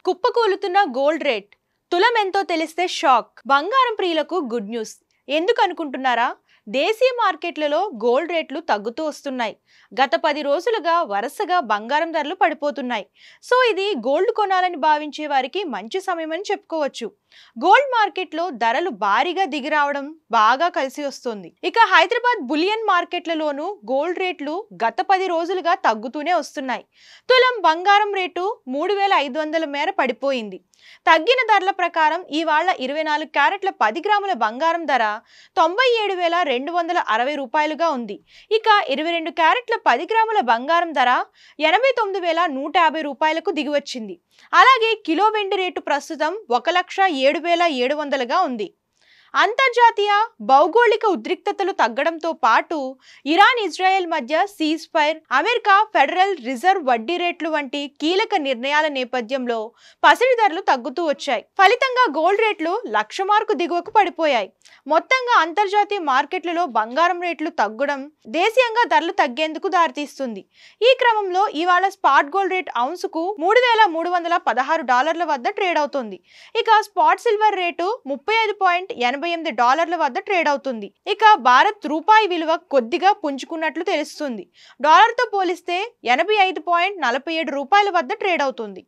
కుప్పకూలుతున్న gold rate తులం ఎంతో తెలిస్తే షాక్. బంగారం ప్రియులకు గుడ్ న్యూస్. ఎందుకు అనుకుంటున్నారా? దేశీయ మార్కెట్లలో గోల్డ్ రేట్లు తగ్గుతూ వస్తున్నాయి. గత 10 రోజులుగా వరుసగా బంగారం ధరలు పడిపోతున్నాయి. సో ఇది గోల్డ్ కొనాలని భావించే వారికి మంచి సమయమని చెప్పుకోవచ్చు. గోల్డ్ మార్కెట్లో ధరలు భారీగా దిగి రావడం బాగా కలిసి వస్తుంది. ఇక హైదరాబాద్ బులియన్ మార్కెట్లలోనూ గోల్డ్ రేట్లు గత 10 రోజులుగా తగ్గుతూనే వస్తున్నాయి. తులం బంగారం రేటు 3500 మేర పడిపోయింది. తగ్గిన ధరల ప్రకారం ఇవాళ 24 క్యారెట్ల 10 గ్రాముల బంగారం ధర 97,260 రూపాయలుగా ఉంది. ఇక 22 క్యారెట్ల 10 గ్రాముల బంగారం ధర 89,150 రూపాయలకు దిగివచ్చింది. అలాగే కిలో వెండి రేటు ప్రస్తుతం 1,07,700గా ఉంది. అంతర్జాతీయ భౌగోళిక ఉద్రిక్తతలు తగ్గడంతో పాటు ఇరాన్ ఇజ్రాయెల్ మధ్య cease fire, America federal reserve వడ్డీ రేట్లు వంటి కీలక నిర్ణయాల నేపథ్యంలో పసిడి ధరలు తగ్గుతూ వచ్చాయి. ఫలితంగా గోల్డ్ రేట్లు 1,00,000 మార్కు దిగువకు పడిపోయాయి. మొత్తంగా అంతర్జాతీయ మార్కెట్లలో బంగారం రేట్లు తగ్గడం దేశీయంగా ధరలు తగ్గేందుకు దారితీస్తుంది. ఈ క్రమంలో ఇవాళ స్పాట్ గోల్డ్ రేట్ ఔన్సుకు $3,316 వద్ద ట్రేడ్ అవుతుంది. ఇక స్పాట్ సిల్వర్ రేటు $35.88 వద్ద ట్రేడ్ అవుతుంది. ఇక భారత్ రూపాయి విలువ కొద్దిగా పుంజుకున్నట్లు తెలుస్తుంది. డాలర్తో పోలిస్తే 85.47 రూపాయల వద్ద ట్రేడ్ అవుతుంది.